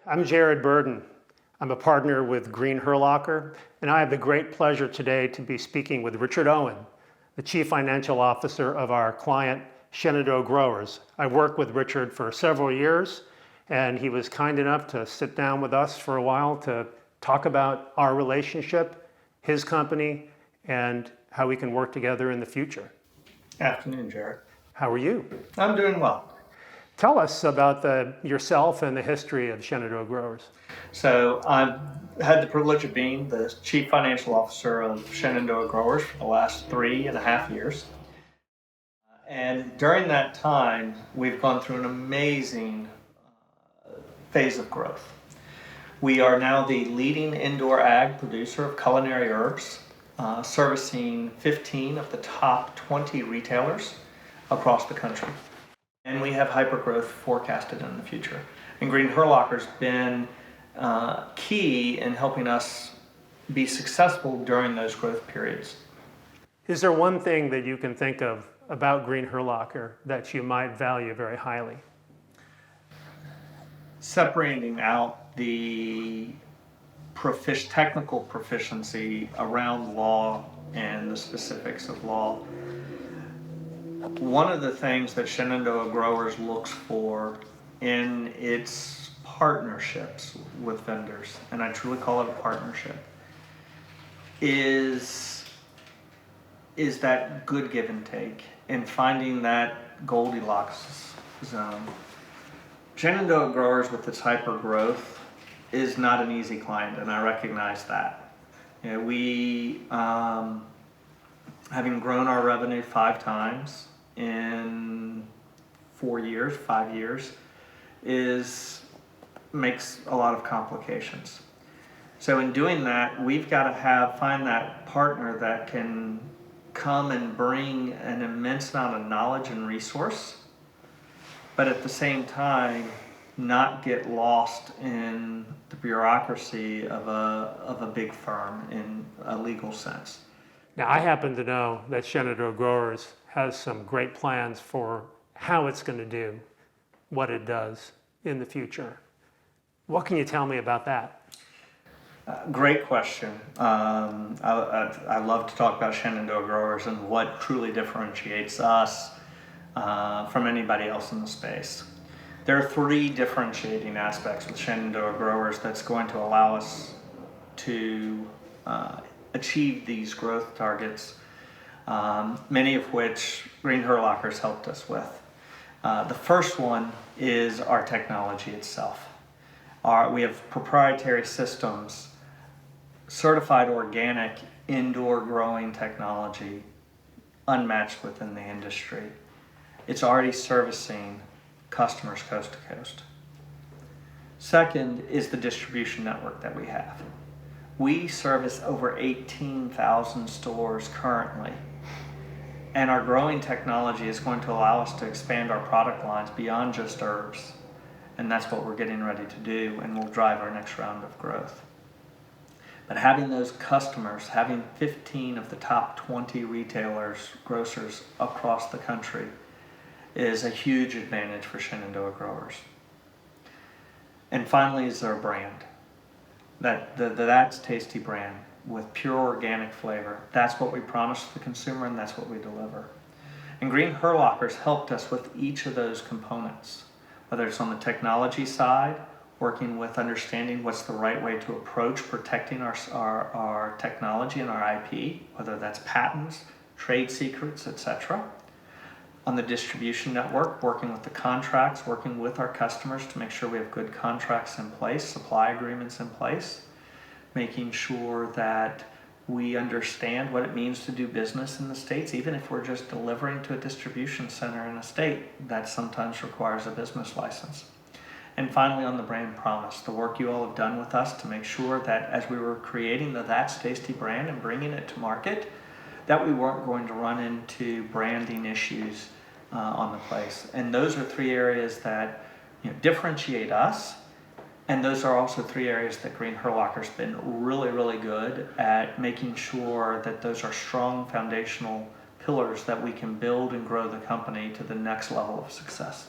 I'm Jared Burden. I'm a partner with GreeneHurlocker, and I have the great pleasure today to be speaking with Richard Owen, the Chief Financial Officer of our client, Shenandoah Growers. I've worked with Richard for several years, and he was kind enough to sit down with us for a while to talk about our relationship, his company, and how we can work together in the future. Afternoon, Jared. How are you? I'm doing well. Tell us about yourself and the history of Shenandoah Growers. So I've had the privilege of being the Chief Financial Officer of Shenandoah Growers for the last 3.5 years. And during that time, we've gone through an amazing phase of growth. We are now the leading indoor ag producer of culinary herbs, servicing 15 of the top 20 retailers across the country. And we have hypergrowth forecasted in the future. And GreeneHurlocker's been key in helping us be successful during those growth periods. Is there one thing that you can think of about GreeneHurlocker that you might value very highly? Separating out the technical proficiency around law and the specifics of law. One of the things that Shenandoah Growers looks for in its partnerships with vendors, and I truly call it a partnership, is that good give and take and finding that Goldilocks zone. Shenandoah Growers, with its hyper growth, is not an easy client, and I recognize that. You know, we, having grown our revenue 5 times in 5 years, makes a lot of complications. So in doing that, we've got to find that partner that can come and bring an immense amount of knowledge and resource, but at the same time, not get lost in the bureaucracy of a big firm in a legal sense. Now, I happen to know that Shenandoah Growers has some great plans for how it's going to do what it does in the future. What can you tell me about that? Great question. I love to talk about Shenandoah Growers and what truly differentiates us from anybody else in the space. There are 3 differentiating aspects with Shenandoah Growers that's going to allow us to achieve these growth targets, many of which GreeneHurlocker's helped us with. The first one is our technology itself. We have proprietary systems, certified organic indoor growing technology, unmatched within the industry. It's already servicing customers coast to coast. Second is the distribution network that we have. We service over 18,000 stores currently, and our growing technology is going to allow us to expand our product lines beyond just herbs, and that's what we're getting ready to do, and will drive our next round of growth. But having those customers, having 15 of the top 20 retailers, grocers across the country, is a huge advantage for Shenandoah Growers. And finally is our brand. That's Tasty brand with pure organic flavor. That's what we promise the consumer, and that's what we deliver. And GreeneHurlocker's helped us with each of those components, whether it's on the technology side, working with understanding what's the right way to approach protecting our technology and our IP, whether that's patents, trade secrets, etc. On the distribution network, working with the contracts, working with our customers to make sure we have good contracts in place, supply agreements in place, making sure that we understand what it means to do business in the States, even if we're just delivering to a distribution center in a state that sometimes requires a business license. And finally, on the brand promise, the work you all have done with us to make sure that as we were creating the That's Tasty brand and bringing it to market, that we weren't going to run into branding issues on the place. And those are 3 areas that differentiate us, and those are also 3 areas that GreeneHurlocker's been really, really good at making sure that those are strong foundational pillars that we can build and grow the company to the next level of success.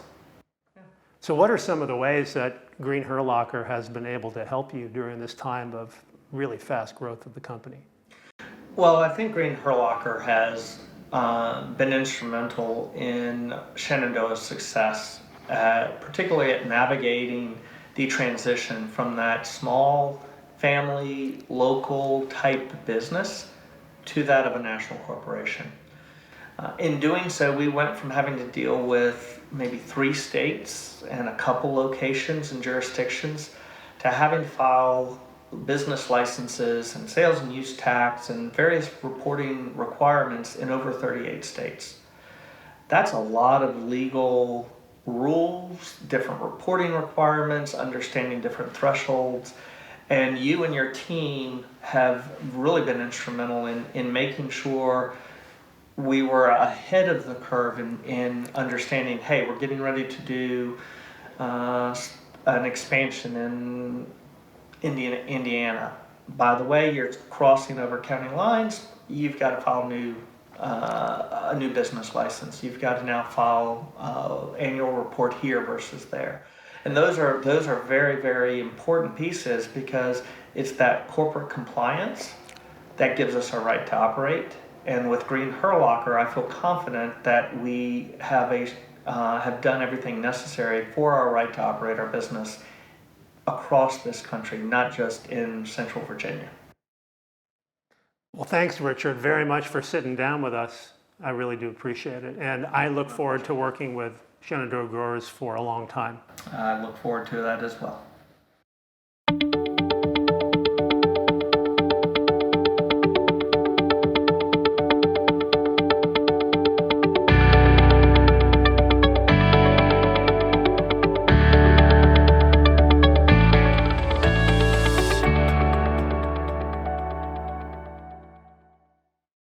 So what are some of the ways that GreeneHurlocker has been able to help you during this time of really fast growth of the company? Well, I think GreeneHurlocker has been instrumental in Shenandoah's success, particularly at navigating the transition from that small family, local type business to that of a national corporation. In doing so, we went from having to deal with maybe 3 states and a couple locations and jurisdictions to having to file business licenses and sales and use tax and various reporting requirements in over 38 states. That's a lot of legal rules, different reporting requirements, understanding different thresholds, and you and your team have really been instrumental in making sure we were ahead of the curve in understanding, hey, we're getting ready to do an expansion in Indiana. By the way, you're crossing over county lines. You've got to file a new business license. You've got to now file annual report here versus there. And those are very, very important pieces, because it's that corporate compliance that gives us a right to operate. And with GreeneHurlocker, I feel confident that we have done everything necessary for our right to operate our business across this country, not just in Central Virginia. Well, thanks, Richard, very much for sitting down with us. I really do appreciate it. And I look forward to working with Shenandoah Growers for a long time. I look forward to that as well.